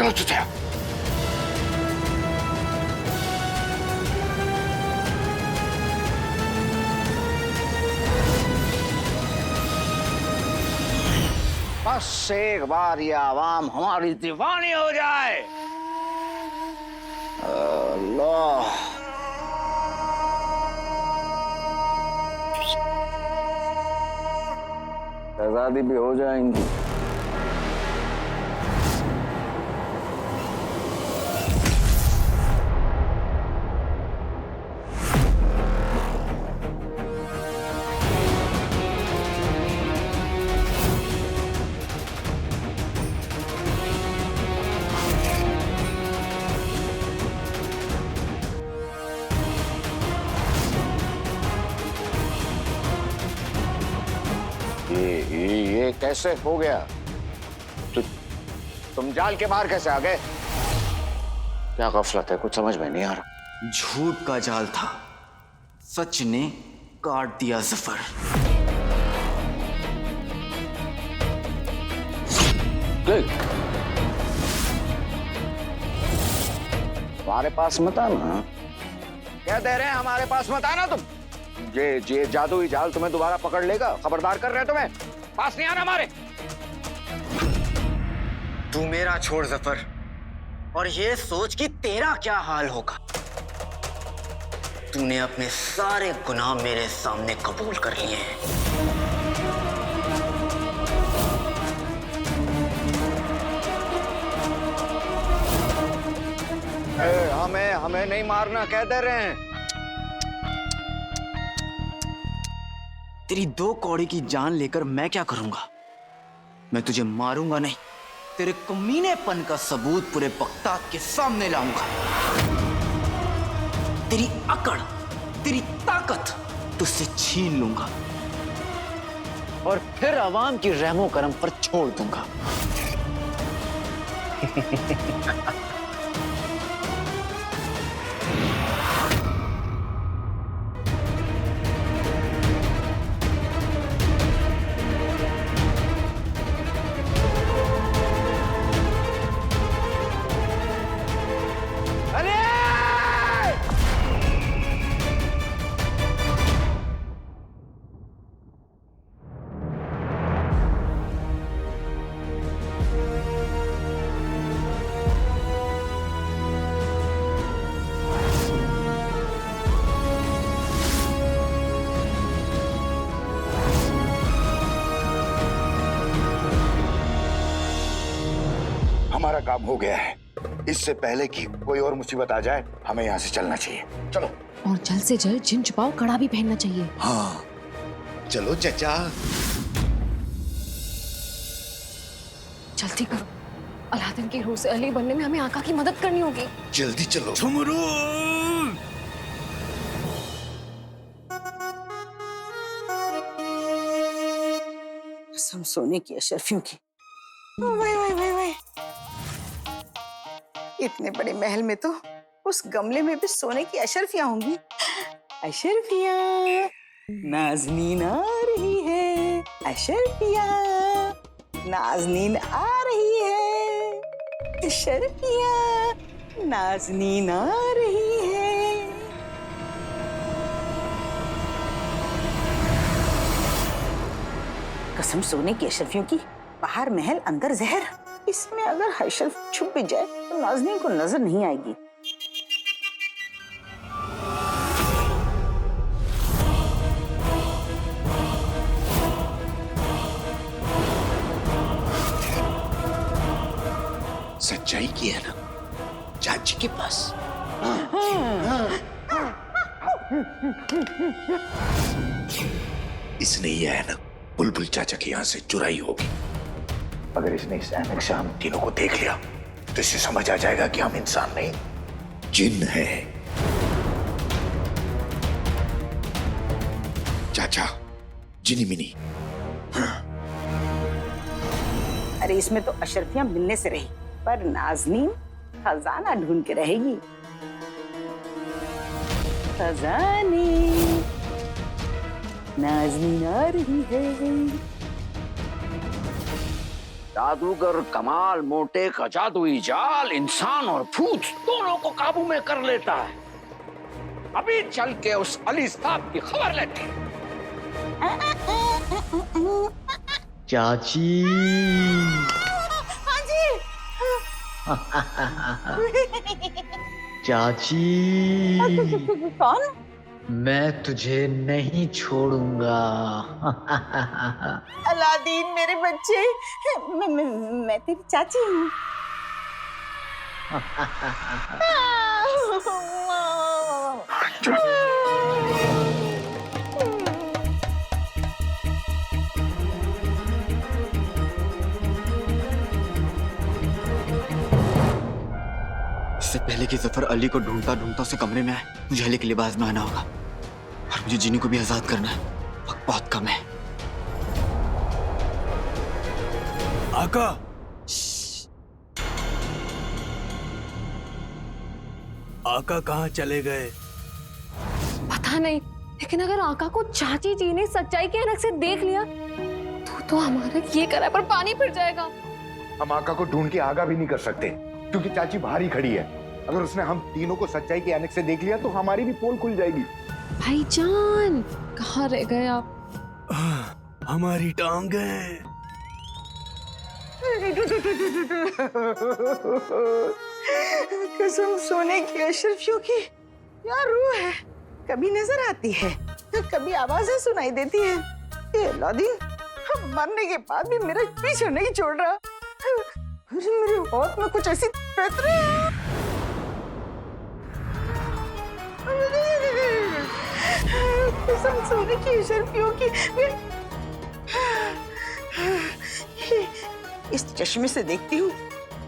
चलो चुतिया। बस एक बार ये आवाम हमारी दीवानी हो जाए। अल्लाह। आजादी भी हो जाएंगी। ये कैसे हो गया? तुम जाल के बाहर कैसे आ गए? क्या गफलत है, कुछ समझ में नहीं आ रहा। झूठ का जाल था, सच ने काट दिया जफर। हमारे पास मत आना। क्या दे रहे हैं? हमारे पास मत आना तुम। ये जादुई जाल तुम्हें दोबारा पकड़ लेगा, खबरदार कर रहे हैं तुम्हें। पास नहीं आना हमारे। तू मेरा छोड़ जफर, और ये सोच कि तेरा क्या हाल होगा। तूने अपने सारे गुनाह मेरे सामने कबूल कर लिए हैं। हमें नहीं मारना कह दे रहे हैं। तेरी 2 कौड़ी की जान लेकर मैं क्या करूंगा? मैं तुझे मारूंगा नहीं, तेरे कमीनेपन का सबूत पूरे बगदाद के सामने लाऊंगा। तेरी अकड़, तेरी ताकत तुझसे छीन लूंगा और फिर अवाम की रहमो करम पर छोड़ दूंगा। हमारा काम हो गया है। इससे पहले कि कोई और मुसीबत आ जाए, हमें यहाँ से चलना चाहिए। चलो। और जल्द से जल्द जिन छुपाओ कड़ा भी पहनना चाहिए। हाँ चलो चाचा। जल्दी करो, अलादीन की रूह से अली बनने में हमें आका की मदद करनी होगी। जल्दी चलो। झुमरू, कसम सोने की अशरफियों की। वाह। इतने बड़े महल में तो उस गमले में भी सोने की अशरफियां होंगी। अशरफियां, नाज़नीन आ रही है। अशरफियां, नाज़नीन आ रही है। अशरफियां, नाज़नीन आ रही है। कसम सोने की अशरफियों की, बाहर महल अंदर जहर। इसमें अगर हर्षल छुप भी जाए तो नाज़नीन को नजर नहीं आएगी। सच्चाई की है ना चाची के पास। इसने ये है ना बुलबुल चाचा के यहाँ से चुराई होगी। अगर इसने इस ऐनक से हम तीनों को देख लिया तो इसे समझ आ जाएगा कि हम इंसान नहीं जिन है। चाचा जिनी मिनी। अरे इसमें तो अशरफियां मिलने से रही, पर नाज़नीन खजाना ढूंढ के रहेगी। खजाने, नाज़नीन आ रही है। जादूगर कमाल मोटे का जादुई जाल इंसान और भूत दोनों को काबू में कर लेता है। अभी चल के उस अली साहब की खबर लेते हैं। चाची। हाँ जी। चाची, कौन? मैं तुझे नहीं छोड़ूंगा। अलादीन मेरे बच्चे, मैं तेरी चाची हूँ। इससे पहले कि जफर अली को ढूंढता ढूंढता उसे कमरे में आए, मुझे अली के लिबास में आना होगा और मुझे जीनी को भी आजाद करना है। वक्त बहुत कम है। आका, आका कहाँ चले गए? पता नहीं, लेकिन अगर आका को चाची जी ने सच्चाई के ऐनक से देख लिया तो हमारा ये करा पर पानी फिर जाएगा। हम आका को ढूंढ के आगा भी नहीं कर सकते क्योंकि चाची बाहर ही खड़ी है। अगर उसने हम तीनों को सच्चाई के ऐनक से देख लिया तो हमारी भी पोल खुल जाएगी। भाईजान, कहाँ रह गए आप? हमारी टांगें। कसम सोने की अशरफियों की क्या रूह है, कभी नजर आती है कभी आवाजें सुनाई देती है। ये अलादीन मरने के बाद भी मेरा पीछा नहीं छोड़ रहा। मेरे हाथ में कुछ ऐसी पैतरे हैं। कसम सोने की अशरफियों की इस चश्मे से देखती हूँ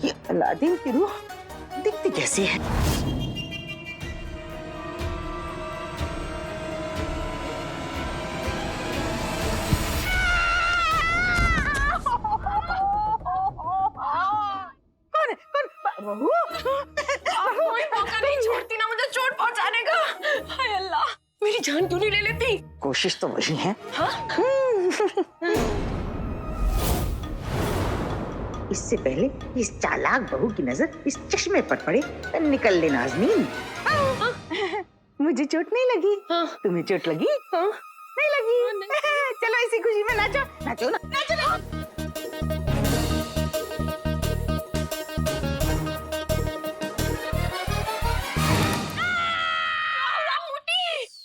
कि अलादीन की रूह दिखती कैसी है। कौन है? बहू? कोई मौका नहीं छोड़ती ना मुझे चोट पहुंचाने का। हाय अल्लाह, मेरी जान क्यों नहीं ले लेती? कोशिश तो वही है। इससे पहले इस चालाक बहू की नजर इस चश्मे पर पड़े तो निकल ले नाज़नीन। मुझे चोट नहीं लगी। तुम्हें चोट लगी? नहीं लगी। चलो इसी खुशी में नाचो, नाचो ना, नाचो ना।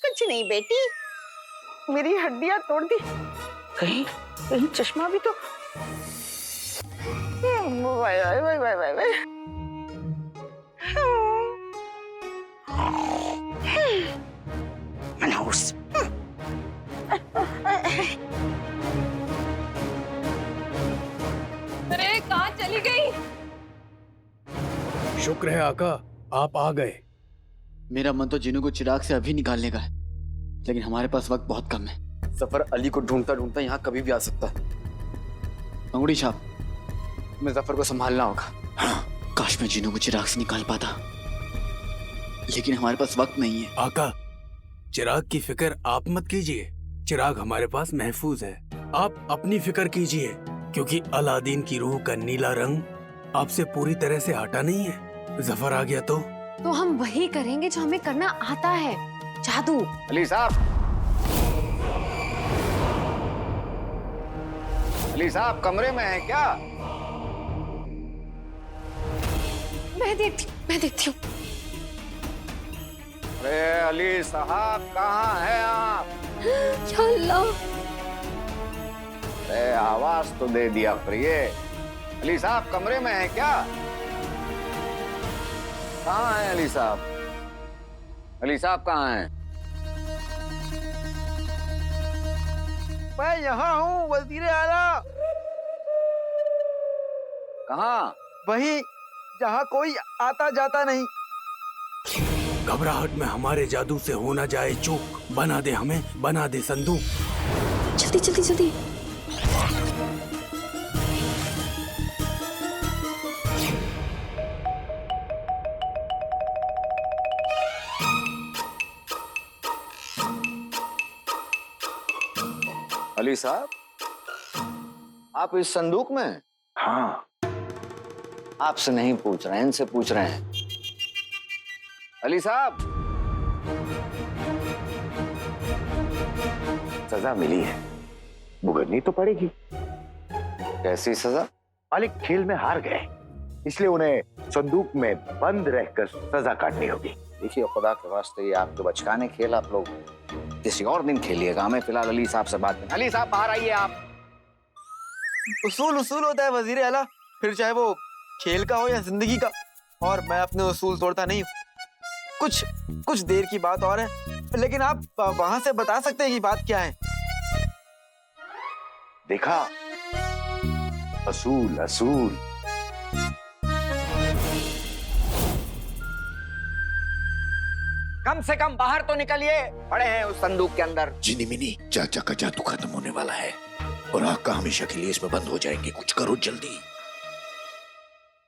कुछ नहीं बेटी, मेरी हड्डियां तोड़ दी। कहीं कहीं चश्मा भी तो। वाय वाय वाय वाय वाय वाय। मनहूस। अरे कहाँ चली गई? शुक्र है आका, आप आ गए। मेरा मन तो जिन्नू को चिराग से अभी निकालने का है, लेकिन हमारे पास वक्त बहुत कम है। जफर अली को ढूंढता ढूंढता यहाँ कभी भी आ सकता है। अंगूठी छाप, मैं जफर को संभालना होगा। काश मैं जिन्नू को चिराग से निकाल पाता, लेकिन हमारे पास वक्त नहीं है। आका, चिराग की फिक्र आप मत कीजिए, चिराग हमारे पास महफूज है। आप अपनी फिक्र कीजिए, क्योंकि अलादीन की रूह का नीला रंग आपसे पूरी तरह से हटा नहीं है। जफर आ गया तो हम वही करेंगे जो हमें करना आता है, जादू। अली साहब, अली साहब कमरे में है क्या? मैं देखती हूँ। अरे अली साहब कहाँ हैं आप? या अल्लाह, अरे आवाज तो दे दिया प्रिय। अली साहब कमरे में है क्या? कहाँ हैं अली साहब? अली साहब कहाँ हैं? मैं यहाँ हूँ वजीर आला। कहाँ? वही जहाँ कोई आता जाता नहीं। घबराहट में हमारे जादू से हो ना जाए चूक। बना दे हमें, बना दे संदूक। जल्दी जल्दी जल्दी। अली साहब, आप इस संदूक में? हाँ, आपसे नहीं पूछ रहे हैं, इनसे पूछ रहे हैं। अली साहब, सजा मिली है, भुगतनी तो पड़ेगी। कैसी सजा? मालिक खेल में हार गए, इसलिए उन्हें संदूक में बंद रहकर सजा काटनी होगी। देखिए खुदा के वास्ते, ये आप तो बचकाने खेल आप लोग किसी और दिन खेलिएगा। हमें फिलहाल अली साहब से बात करनी। अली साहब बाहर आइए आप। उसूल उसूल होता है वजीर आला, फिर चाहे वो खेल का हो या जिंदगी का, और मैं अपने उसूल तोड़ता नहीं हूँ। कुछ देर की बात और है, लेकिन आप वहां से बता सकते हैं कि बात क्या है? देखा, असूल असूल। कम से कम बाहर तो निकलिए, पड़े हैं उस संदूक के अंदर। जिनी मिनी, चाचा का जादू खत्म होने वाला है और आका हमेशा के लिए इसमें बंद हो जाएंगे। कुछ करो जल्दी।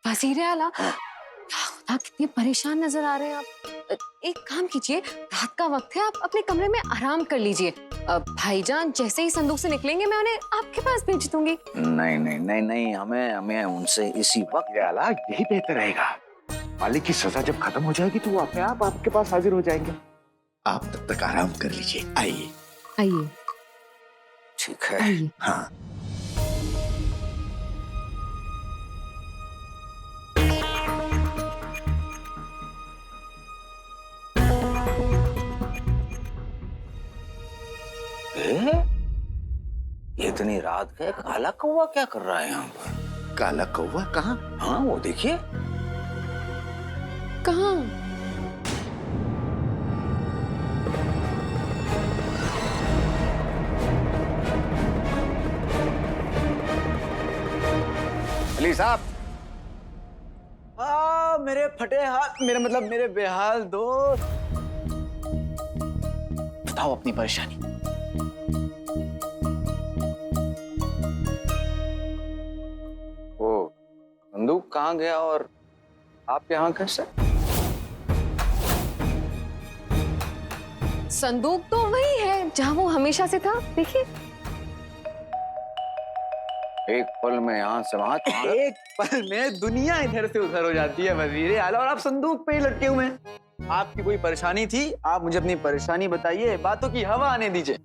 वजीर आला, खुदा कितने परेशान नजर आ रहे हैं आप। एक काम कीजिए, रात का वक्त है, आप अपने कमरे में आराम कर लीजिए। भाईजान जैसे ही संदूक से निकलेंगे मैं उन्हें आपके पास भेज दूंगी। नहीं नहीं नहीं नहीं, हमें उनसे इसी वक्त। आला, यही बेहतर रहेगा। मालिक की सजा जब खत्म हो जाएगी तो वो अपने आप आपके पास हाजिर हो जाएंगे। आप तब तक आराम कर लीजिए। आइए आइए। ठीक है। आइए। हाँ। इतनी रात के काला कौवा क्या कर रहा है यहाँ पर? काला कौवा कहाँ? हाँ वो देखिए। कहाँ? अली साहब, मेरे फटे हाथ, मेरा मतलब मेरे बेहाल दोस्त। बताओ अपनी परेशानी। वो संदूक कहाँ गया और आप यहाँ कैसे? संदूक तो वही है जहाँ वो हमेशा से था, देखिए। एक पल में यहाँ से वहां। एक पल में दुनिया इधर से उधर हो जाती है वजीर आला, और आप संदूक पे ही लटके हुए हैं। आपकी कोई परेशानी थी, आप मुझे अपनी परेशानी बताइए, बातों की हवा आने दीजिए।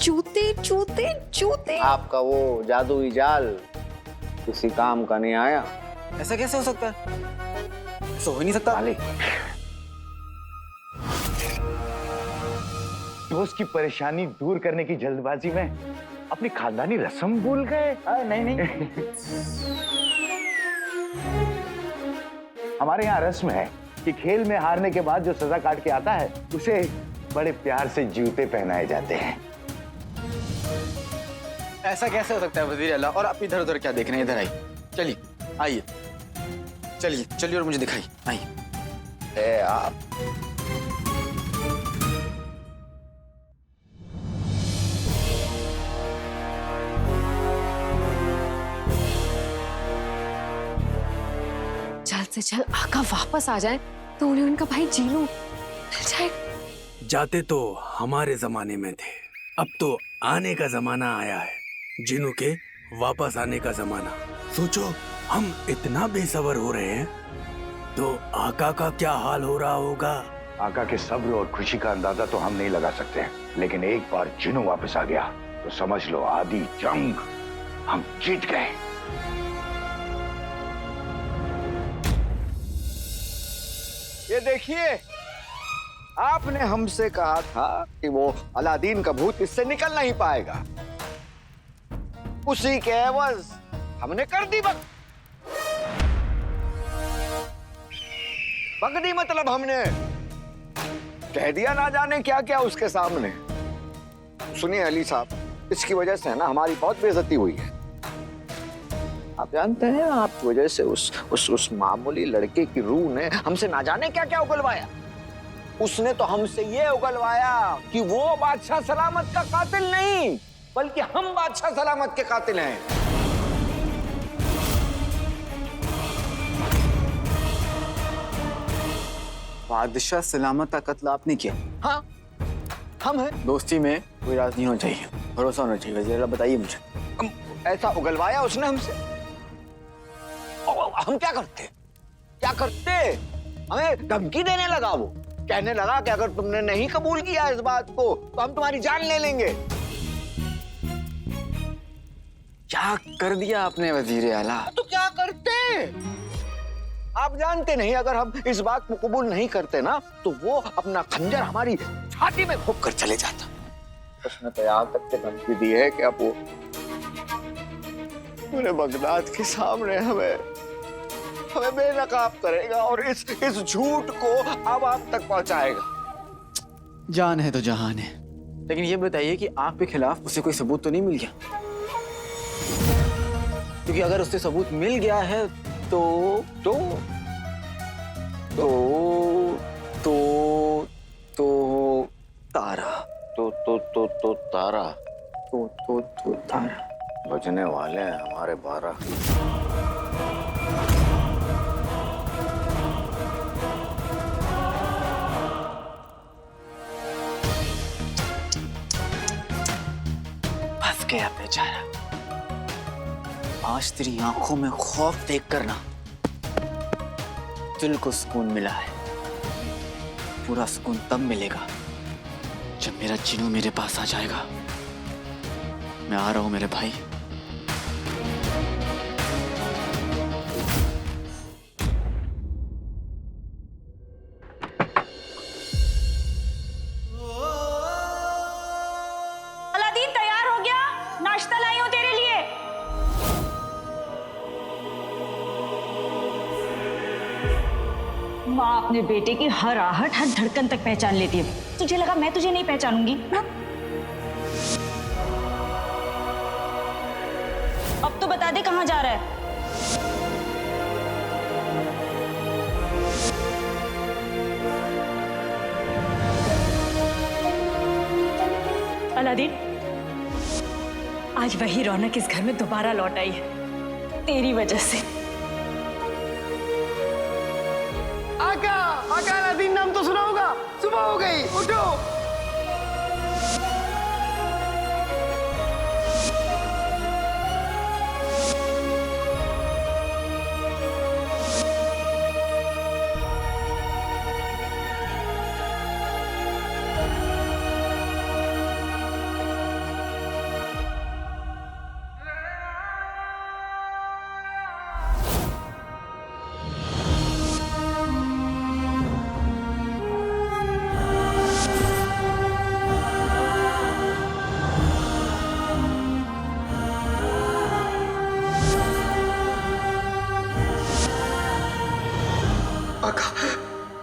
जूते जूते जूते। आपका वो जादुई जाल किसी काम का नहीं आया। ऐसा कैसे हो सकता है? ऐसा हो ही नहीं सकता। मालिक, दोस्त की परेशानी दूर करने की जल्दबाजी में अपनी खानदानी रस्म भूल गए। नहीं नहीं। हमारे यहाँ रस्म है कि खेल में हारने के बाद जो सजा काट के आता है उसे बड़े प्यार से जूते पहनाए जाते हैं। ऐसा कैसे हो सकता है वजीर आला? और आप इधर उधर क्या देख रहे हैं? इधर आइए, चलिए, आइए, चलिए चलिए और मुझे दिखाइए, आइए। आप जल्द से जल्द आका वापस आ जाए तो उन्हें उनका भाई जीनू मिल जाए। जाते तो हमारे जमाने में थे, अब तो आने का जमाना आया है। जिनू के वापस आने का जमाना। सोचो, हम इतना बेसब्र हो रहे हैं तो आका का क्या हाल हो रहा होगा। आका के सब्र और खुशी का अंदाजा तो हम नहीं लगा सकते, लेकिन एक बार जिनू वापस आ गया तो समझ लो आधी जंग हम जीत गए। ये देखिए, आपने हमसे कहा था कि वो अलादीन का भूत इससे निकल नहीं पाएगा। उसी के एवज हमने कर दी बगदी, मतलब हमने कह दिया ना जाने क्या क्या उसके सामने। सुनिए अली साहब, इसकी वजह से ना हमारी बहुत बेइज्जती हुई है। आप जानते हैं, आपकी वजह से उस मामूली लड़के की रूह ने हमसे ना जाने क्या क्या उगलवाया। उसने तो हमसे ये उगलवाया कि वो बादशाह सलामत का कातिल नहीं, बल्कि हम बादशाह सलामत के कातिल हैं। बादशाह सलामत का कत्ल आपने किया? हाँ, हम हैं। दोस्ती में कोई राज नहीं होना चाहिए, भरोसा होना चाहिए। वजीर आला बताइए मुझे। ऐसा उगलवाया उसने हमसे। और हम क्या करते? क्या करते? हमें धमकी देने लगा वो, कहने लगा कि अगर तुमने नहीं कबूल किया इस बात को तो हम तुम्हारी जान ले लेंगे। क्या कर दिया आपने वजीर आला? तो क्या करते? आप जानते नहीं, अगर हम इस बात को कबूल नहीं करते ना तो वो अपना खंजर हमारी छाती में घोंप कर चले जाता। उसने तो यहाँ तक के धमकी दी है कि अब वो पूरे बगदाद के सामने हमें बेनकाब करेगा और इस झूठ को अब आप तक पहुंचाएगा। जान है तो जहान है। लेकिन ये बताइए कि आपके खिलाफ उसे कोई सबूत तो नहीं मिल गया? क्योंकि अगर उससे सबूत मिल गया है तो तारा तारा बजने वाले हैं हमारे 12। फंस गया बेचारा। आज तेरी आंखों में खौफ देख कर ना दिल को सुकून मिला है। पूरा सुकून तब मिलेगा जब मेरा चिनू मेरे पास आ जाएगा। मैं आ रहा हूं मेरे भाई। अलादीन तैयार हो गया? नाश्ता लाई हूं तेरे लिए। माँ अपने बेटे की हर आहट हर धड़कन तक पहचान लेती है। तुझे लगा मैं तुझे नहीं पहचानूंगी ना? अब तो बता दे कहाँ जा रहा है। अलादीन, आज वही रौनक इस घर में दोबारा लौट आई है तेरी वजह से। आका अलादीन नाम तो सुना होगा। सुबह हो गई, उठो।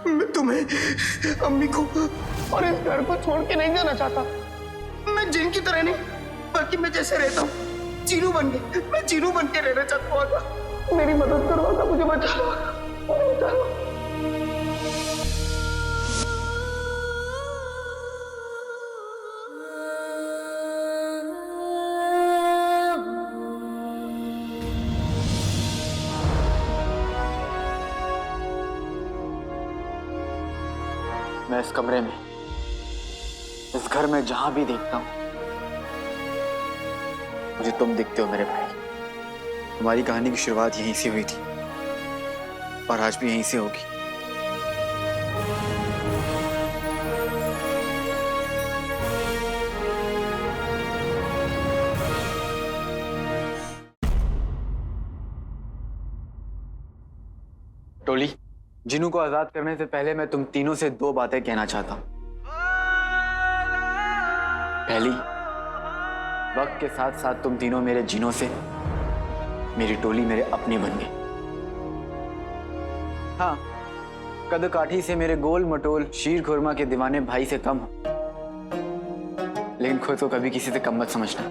मैं तुम्हें, अम्मी को और इस घर को छोड़ के नहीं जाना चाहता। मैं जिन की तरह नहीं, बल्कि मैं जैसे रहता हूँ चीनू बन के, मैं चीनू बन के रहना चाहता हूँ। आका, मेरी मदद करो आका, मुझे बचा लो आका, मुझे बचा लो। मैं इस कमरे में, इस घर में जहां भी देखता हूं मुझे तुम दिखते हो मेरे भाई। हमारी कहानी की शुरुआत यहीं से हुई थी और आज भी यहीं से होगी। टोली, जिनू को आजाद करने से पहले मैं तुम तीनों से 2 बातें कहना चाहता हूं। पहली, वक्त के साथ साथ तुम तीनों मेरे जिनों से, मेरी टोली मेरे अपने बन गए। हाँ, कद काठी से मेरे गोल मटोल शीर खुरमा के दीवाने भाई से कम हो, लेकिन खुद को कभी किसी से कम मत समझना।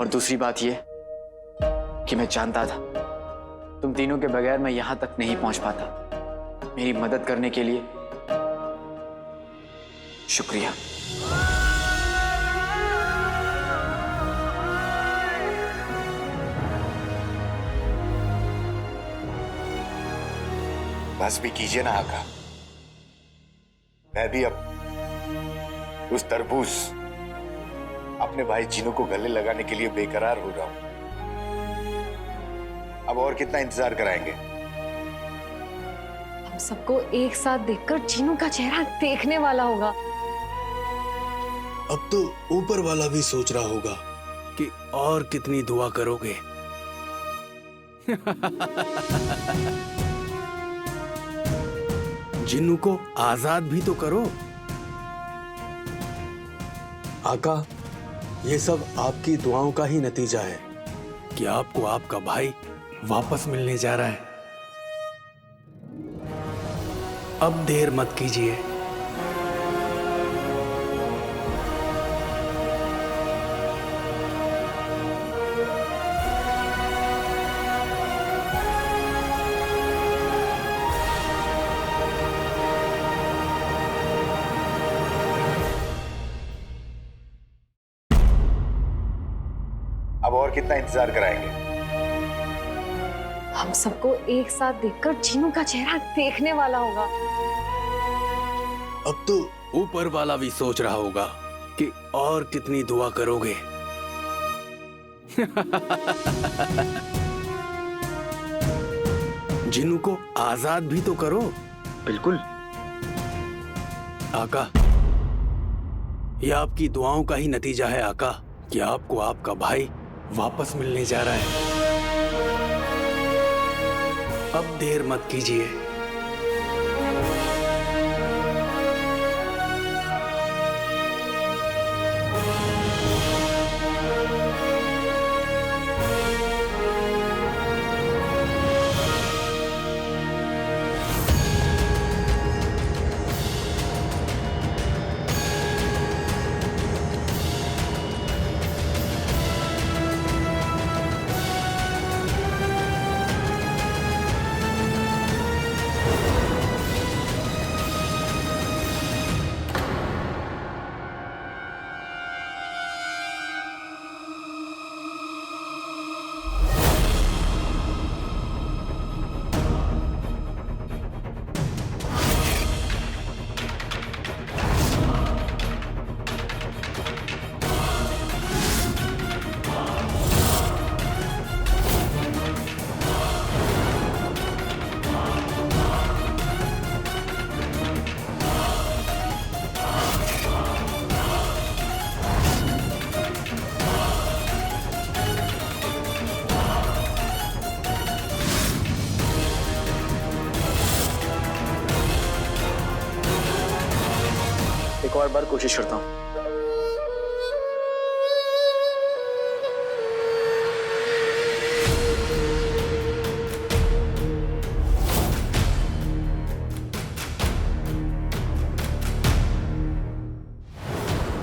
और दूसरी बात यह कि मैं जानता था तुम तीनों के बगैर मैं यहां तक नहीं पहुंच पाता। मेरी मदद करने के लिए शुक्रिया। बस भी कीजिए ना आका। मैं भी अब उस तरबूज अपने भाई जीनू को गले लगाने के लिए बेकरार हो रहा हूं। अब और कितना इंतजार कराएंगे? हम सबको एक साथ देखकर जीनू का चेहरा देखने वाला होगा। अब तो ऊपर वाला भी सोच रहा होगा कि और कितनी दुआ करोगे। जिन्नू को आजाद भी तो करो। आका, ये सब आपकी दुआओं का ही नतीजा है कि आपको आपका भाई वापस मिलने जा रहा है। अब देर मत कीजिए। अब और कितना इंतजार कराएंगे? हम सबको एक साथ देखकर जीनू का चेहरा देखने वाला होगा। अब तो ऊपर वाला भी सोच रहा होगा कि और कितनी दुआ करोगे। जिन्नू को आजाद भी तो करो। बिल्कुल। आका, ये आपकी दुआओं का ही नतीजा है आका कि आपको आपका भाई वापस मिलने जा रहा है। अब देर मत कीजिए। एक और बार कोशिश करता हूँ।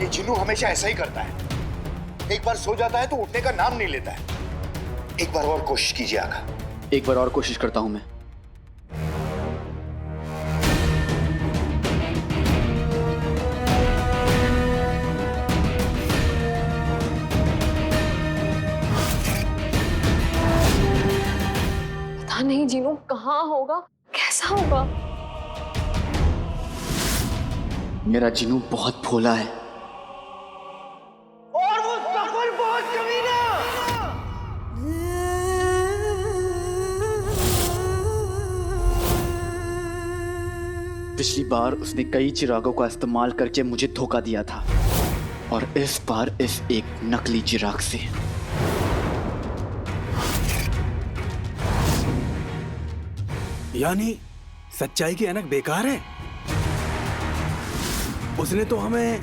ये जिन्नू हमेशा ऐसा ही करता है। एक बार सो जाता है तो उठने का नाम नहीं लेता है। एक बार और कोशिश कीजिए आका। एक बार और कोशिश करता हूँ मैं। पता नहीं जीनू कहाँ होगा, कैसा होगा। मेरा जिनू बहुत भोला है। और वो सफर बहुत कमीना। पिछली बार उसने कई चिरागों का इस्तेमाल करके मुझे धोखा दिया था और इस बार इस एक नकली चिराग से। यानी सच्चाई की ऐनक बेकार है। उसने तो हमें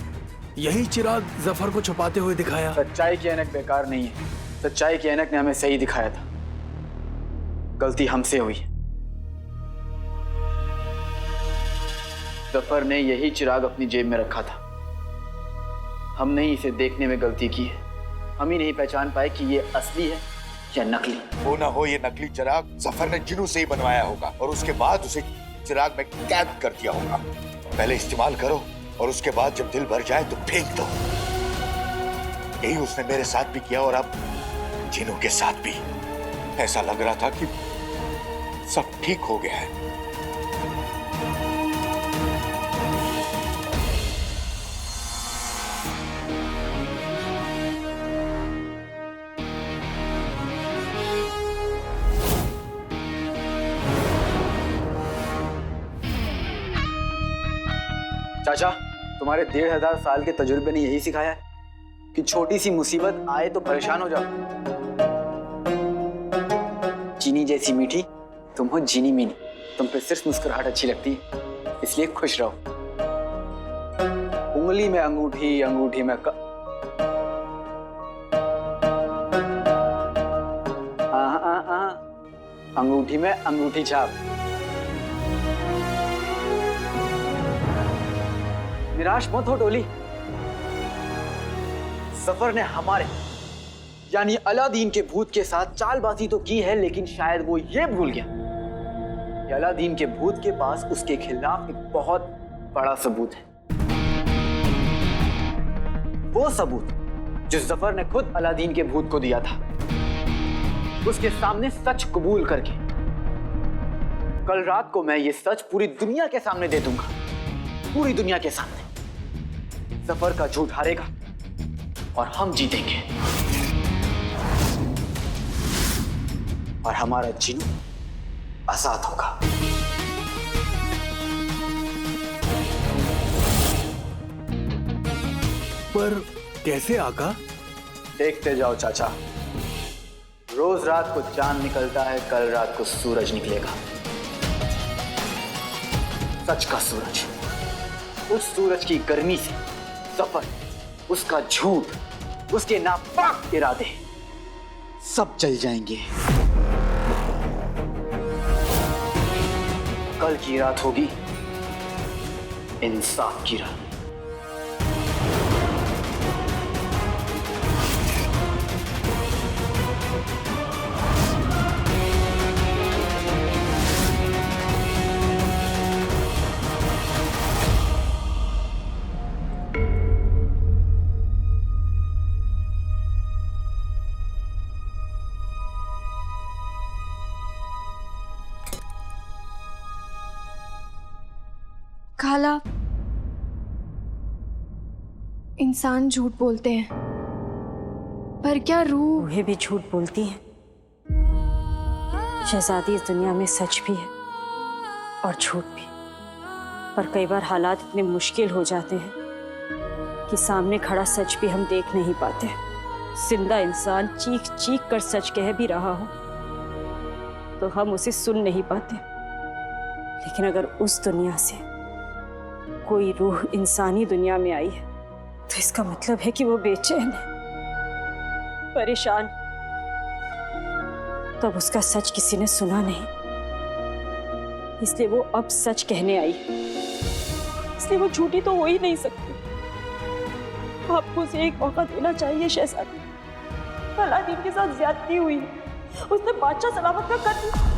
यही चिराग जफर को छुपाते हुए दिखाया। सच्चाई की ऐनक बेकार नहीं है। सच्चाई की ऐनक ने हमें सही दिखाया था। गलती हमसे हुई। जफर ने यही चिराग अपनी जेब में रखा था। हमने ही इसे देखने में गलती की है। हम ही नहीं पहचान पाए कि ये असली है या नकली। वो ना हो ये नकली चिराग जफर ने जिन्नू से ही बनवाया होगा और उसके बाद उसे चिराग में कैद कर दिया होगा। पहले इस्तेमाल करो और उसके बाद जब दिल भर जाए तो फेंक दो। यही उसने मेरे साथ भी किया और अब जिन्नू के साथ भी। ऐसा लग रहा था कि सब ठीक हो गया है, चाचा, तुम्हारे 1500 साल के तजुर्बे ने यही सिखाया है कि छोटी सी मुसीबत आए तो परेशान हो जाओ। चीनी जैसी मीठी तुम हो जीनी मीनी, तुम पे सिर्फ मुस्कुराहट अच्छी लगती है, इसलिए खुश रहो। उंगली में अंगूठी, अंगूठी में अंगूठी में अंगूठी छाप। निराश मत हो डोली, जफर ने हमारे यानी अलादीन के भूत के साथ चालबाजी तो की है, लेकिन शायद वो ये भूल गया कि अलादीन के भूत के पास उसके खिलाफ एक बहुत बड़ा सबूत है। वो सबूत जो जफर ने खुद अलादीन के भूत को दिया था, उसके सामने सच कबूल करके कल रात को मैं ये सच पूरी दुनिया के सामने दे दूंगा। पूरी दुनिया के सामने जफर का झूठ हारेगा और हम जीतेंगे, और हमारा जिन्नू आजाद होगा। पर कैसे आका? देखते जाओ चाचा, रोज रात को चांद निकलता है, कल रात को सूरज निकलेगा। सच का सूरज। उस सूरज की गर्मी से जफर, उसका झूठ, उसके नापाक इरादे सब जल जाएंगे। कल की रात होगी इंसाफ की रात। खाला, इंसान झूठ बोलते हैं, पर क्या रूह भी झूठ बोलती है। शहजादी इस दुनिया में सच भी है और झूठ भी, पर कई बार हालात इतने मुश्किल हो जाते हैं कि सामने खड़ा सच भी हम देख नहीं पाते। जिंदा इंसान चीख चीख कर सच कह भी रहा हो तो हम उसे सुन नहीं पाते, लेकिन अगर उस दुनिया से कोई रूह इंसानी दुनिया में आई है तो इसका मतलब है कि वो बेचैन है, परेशान। तब उसका सच किसी ने सुना नहीं, इसलिए वो अब सच कहने आई, इसलिए वो झूठी तो हो ही नहीं सकती। आपको उसे एक मौका देना चाहिए शहजादी। अलादीन के साथ ज्यादती हुई है, उसने बादशाह सलामत का कत्ल।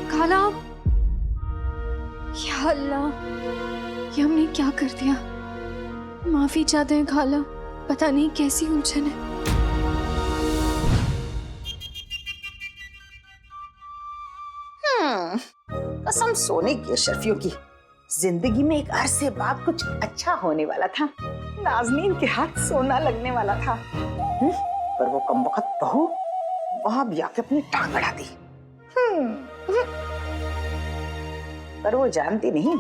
खाला, या अल्लाह, ये हमने क्या कर दिया? माफी चाहते हैं खाला, पता नहीं कैसी उलझन है। कसम सोने की अशरफियों की, जिंदगी में एक अरसे बाद कुछ अच्छा होने वाला था। नाज़नीन के हाथ सोना लगने वाला था, पर वो कमबख्त बहू वहां भी आके अपनी टांग अड़ा दी। पर वो जानती नहीं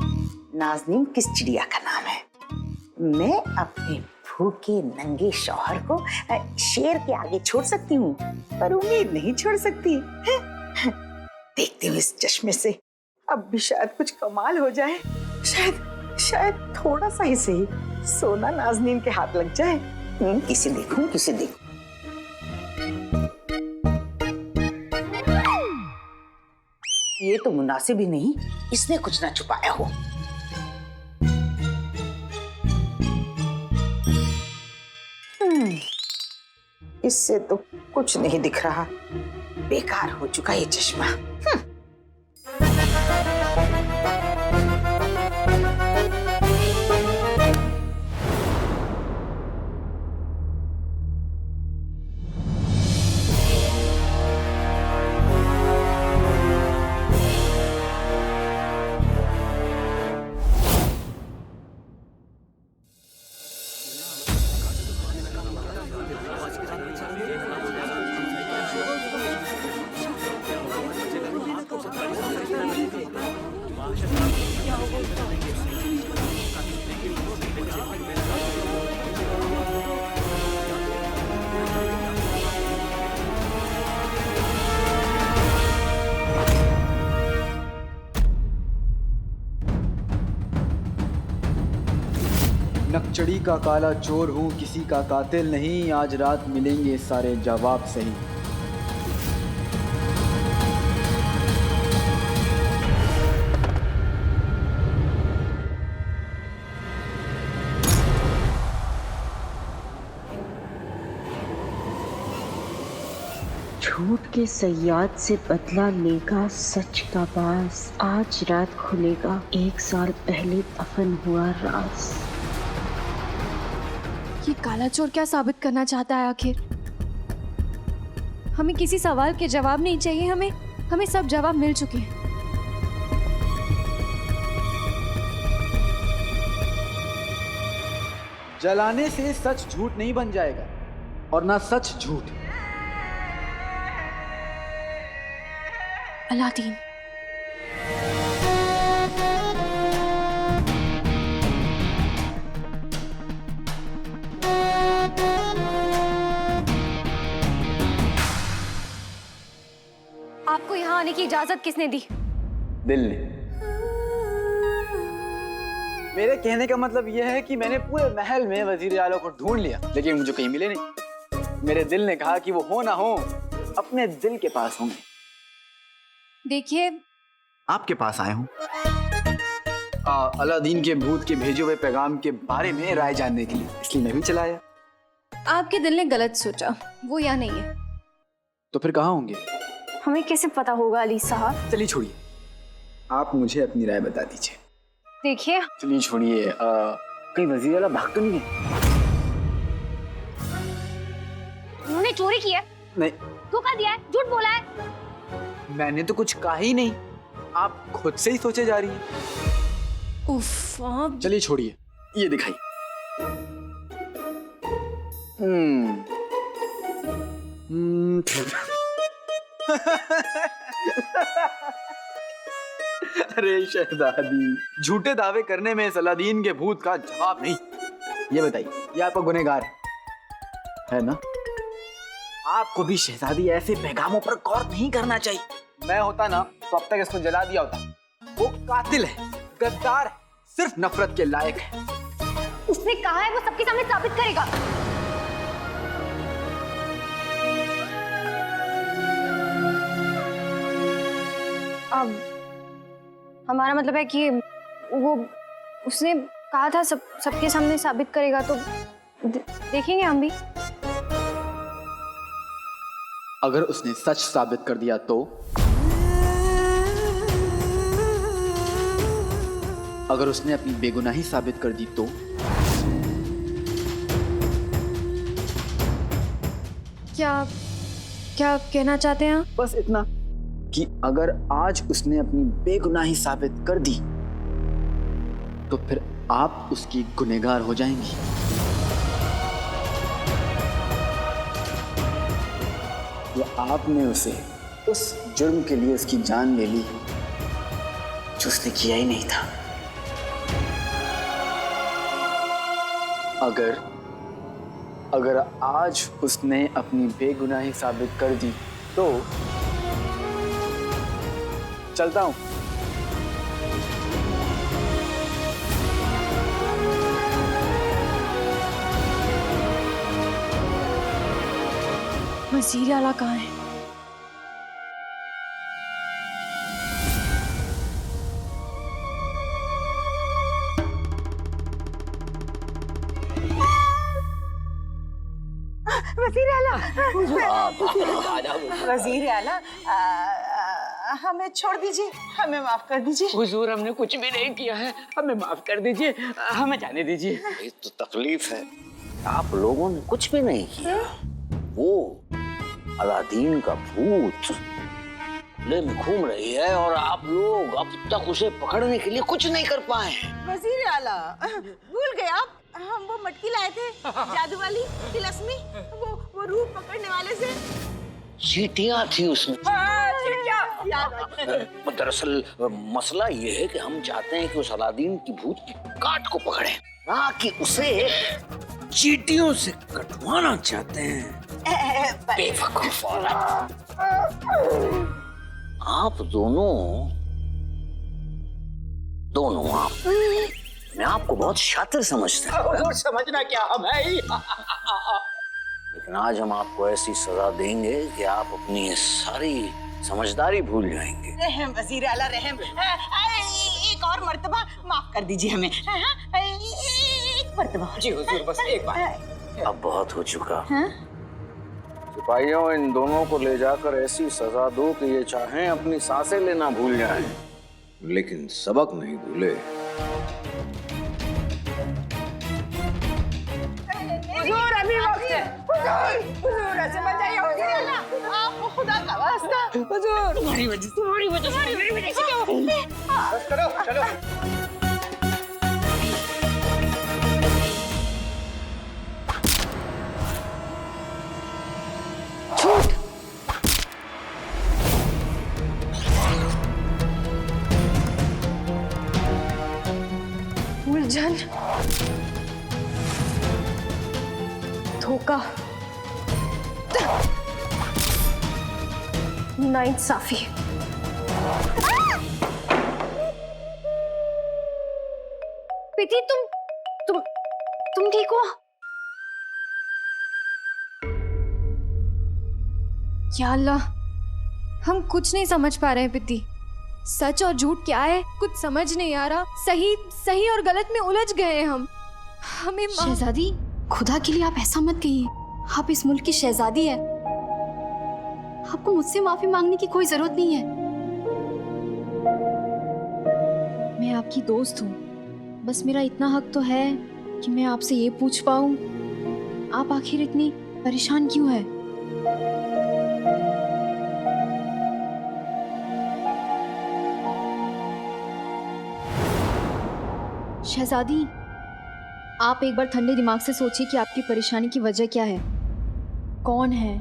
नाज़नीन किस चिड़िया का नाम है। मैं अपने भूखे नंगे शौहर को शेर के आगे छोड़ सकती हूँ, पर उम्मीद नहीं छोड़ सकती। देखती हूँ इस चश्मे से अब भी शायद कुछ कमाल हो जाए। शायद थोड़ा सा ही सही सोना नाज़नीन के हाथ लग जाए। किसे देखूं, किसे देखूं। ये तो मुनासिब ही नहीं, इसने कुछ ना छुपाया हो। इससे तो कुछ नहीं दिख रहा, बेकार हो चुका ये चश्मा। नकचड़ी का काला चोर हूँ, किसी का कातिल नहीं, आज रात मिलेंगे सारे जवाब सही। झूठ के सयाद से बदला लेगा सच का बाज, आज रात खुलेगा 1 साल पहले दफन हुआ राज। ये काला चोर क्या साबित करना चाहता है आखिर? हमें किसी सवाल के जवाब नहीं चाहिए, हमें सब जवाब मिल चुके हैं। जलाने से सच झूठ नहीं बन जाएगा और ना सच झूठ। अलादीन, आपको यहाँ आने की इजाजत किसने दी? दिल ने। मेरे कहने का मतलब यह है कि मैंने पूरे महल में वजीर आला को ढूंढ लिया, लेकिन मुझे कहीं मिले नहीं। मेरे दिल ने कहा कि वो हो ना हो, अपने दिल के पास होंगे। देखिए, आपके पास आए हूँ अलादीन के भूत के भेजे हुए पैगाम के बारे में राय जानने के लिए, इसलिए मैं भी चला आया। आपके दिल ने गलत सोचा, वो यहाँ नहीं है। तो फिर कहाँ होंगे? हमें कैसे पता होगा अली साहब? चलिए छोड़िए, आप मुझे अपनी राय बता दीजिए। देखिए, चलिए छोड़िए, कहीं वजीर आला भाग तो नहीं गए? उन्होंने चोरी की है? नहीं। धोखा दिया है, झूठ बोला है। मैंने तो कुछ कहा ही नहीं, आप खुद से ही सोचे जा रही हैं। उफ, आप चलिए छोड़िए, ये दिखाइए। अरे शहजादी, झूठे दावे करने में अलादीन के भूत का जवाब नहीं। ये बताइए, ये आपका गुनहगार है ना? आपको भी शहजादी ऐसे पैगामों पर गौर नहीं करना चाहिए। मैं होता ना तो अब तक इसको जला दिया होता। वो कातिल है, गद्दार है, सिर्फ नफरत के लायक है। उसने कहा है वो सबके सामने साबित करेगा। अब हमारा मतलब है कि वो उसने कहा था सबके सामने साबित करेगा, तो देखेंगे हम भी। अगर उसने सच साबित कर दिया तो? अगर उसने अपनी बेगुनाही साबित कर दी तो? क्या कहना चाहते हैं आप? बस इतना कि अगर आज उसने अपनी बेगुनाही साबित कर दी तो फिर आप उसकी गुनहगार हो जाएंगी। या आपने उसे उस जुर्म के लिए उसकी जान ले ली जो उसने किया ही नहीं था। अगर आज उसने अपनी बेगुनाही साबित कर दी तो चलता हूं। वजीर आला कहाँ है? वजीर आला, वजीर आला, हमें छोड़ दीजिए, हमें माफ कर दीजिए। हुजूर, हमने कुछ भी नहीं किया है, हमें माफ कर दीजिए, हमें जाने दीजिए। ये तो तकलीफ है, आप लोगों ने कुछ भी नहीं किया। वो अलादीन का भूत खुले में घूम रही है और आप लोग अब तक उसे पकड़ने के लिए कुछ नहीं कर पाए हैं। वजीर आला, भूल गए आप, हम वो मटकी लाए थे, जादू वाली तिलस्मी, वो रूह पकड़ने वाले से। चींटियां थी उसमें। चींटियां। दरअसल मसला ये है कि हम चाहते हैं कि उस अलादीन की भूत की काट को पकड़े, ना कि उसे चींटियों से कटवाना चाहते हैं। बेवकूफ औरत। आप दोनों आप, मैं आपको बहुत शातिर समझता हूँ। समझना क्या, हम है ही। लेकिन आज हम आपको ऐसी सजा देंगे कि आप अपनी ये सारी समझदारी भूल जाएंगे। रहम वजीर आला रहम, एक और मर्तबा माफ कर दीजिए हमें। एक मर्तबा। जी हुजूर, बस एक बार। अब बहुत हो चुका। सिपाहियों, इन दोनों को ले जाकर ऐसी सजा दो कि ये चाहें अपनी सांसें लेना भूल जाएं, लेकिन सबक नहीं भूले। हुजूर अभी वक्त है। हुजूर ऐसे बचाइए हुजूर, आपको खुदा का वास्ता। हुजूर तुम्हारी वजह से, तुम्हारी वजह से। बस करो, चलो। उलझन, धोखा, नाइंसाफी। प्रीति, तुम ठीक हो? या अल्लाह, हम कुछ नहीं समझ पा रहे हैं प्रीति। सच और झूठ क्या है कुछ समझ नहीं आ रहा। सही और गलत में उलझ गए हैं हम। हमें शहजादी, खुदा के लिए आप ऐसा मत कहिए। आप इस मुल्क की शहजादी है, आपको मुझसे माफी मांगने की कोई जरूरत नहीं है। मैं आपकी दोस्त हूँ, बस मेरा इतना हक तो है कि मैं आपसे ये पूछ पाऊँ, आप आखिर इतनी परेशान क्यों है? शहजादी, आप एक बार ठंडे दिमाग से सोचिए कि आपकी परेशानी की वजह क्या है, कौन है?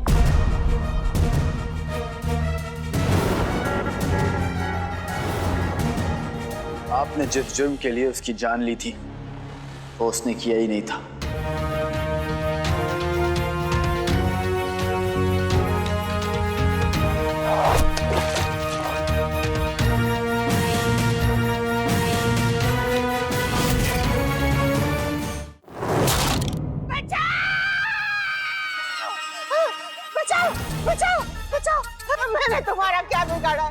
आपने जिस जुर्म के लिए उसकी जान ली थी वो उसने किया ही नहीं था। मैंने तुम्हारा क्या बिगाड़ा?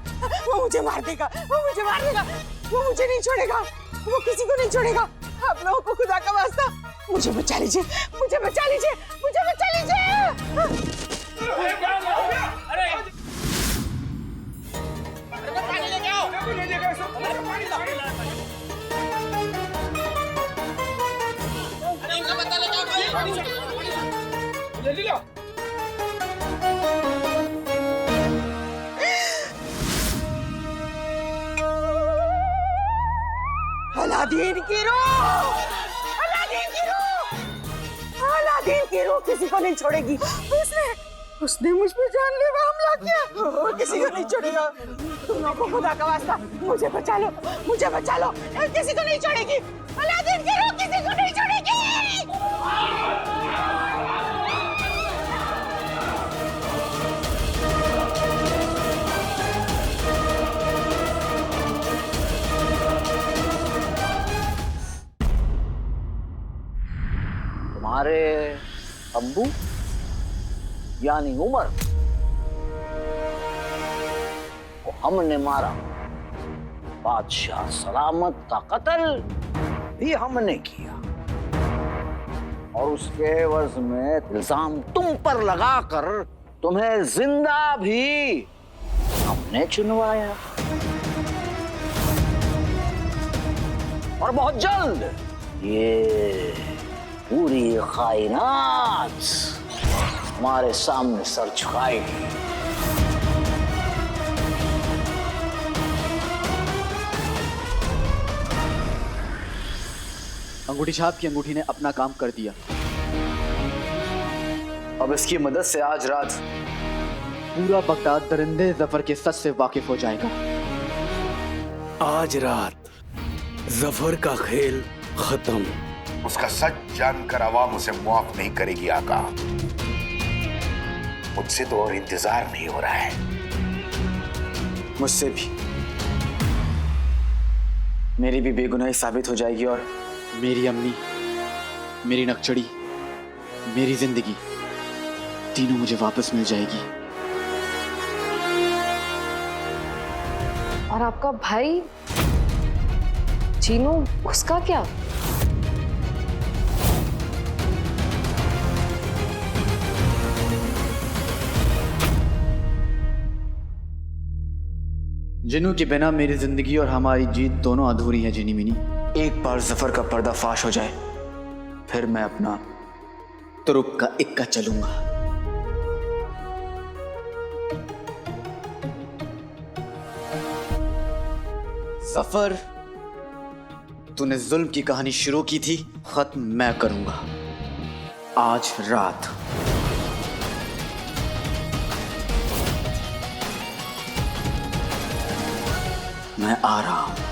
वो मुझे मार देगा, वो मुझे नहीं छोड़ेगा, वो किसी को नहीं छोड़ेगा। आप लोगों को खुदा का वास्ता मुझे बचा लीजिए, मुझे बचा लीजिए। पानी लेके आओ। इनका पता लगाओ। अलादीन की रूह किसी को नहीं छोड़ेगी। उसने मुझ पे जानलेवा हमला किया, वो किसी को नहीं छोड़ेगा। तुम लोगों को खुदा का वास्ता मुझे बचा लो, किसी को नहीं छोड़ेगी। अलादीन की रूह किसी को नहीं छोड़ेगी। तुम्हारे अब्बू यानी उमर को हमने मारा, बादशाह सलामत का कत्ल भी हमने किया, और उसके एवज में इल्जाम तुम पर लगाकर तुम्हें जिंदा भी हमने चुनवाया। और बहुत जल्द ये पूरी कायनात हमारे सामने सर झुकाएगी। अंगूठी छाप की अंगूठी ने अपना काम कर दिया। अब इसकी मदद से आज रात पूरा बगदाद दरिंदे जफर के सच से वाकिफ हो जाएगा। आज रात जफर का खेल खत्म। उसका सच जानकर आवाम उसे मुआफ नहीं करेगी आका। मुझसे तो और इंतजार नहीं हो रहा है। मुझसे भी। मेरी भी बेगुनाही साबित हो जाएगी और मेरी अम्मी, मेरी नक्चड़ी, मेरी जिंदगी तीनों मुझे वापस मिल जाएगी। और आपका भाई जीनू, उसका क्या? जिनू के बिना मेरी जिंदगी और हमारी जीत दोनों अधूरी है जिनी मिनी। एक बार जफर का पर्दा फाश हो जाए फिर मैं अपना तुरुप का इक्का चलूंगा। जफर, तूने जुल्म की कहानी शुरू की थी, खत्म मैं करूंगा आज रात। मैं आ रहा हूं।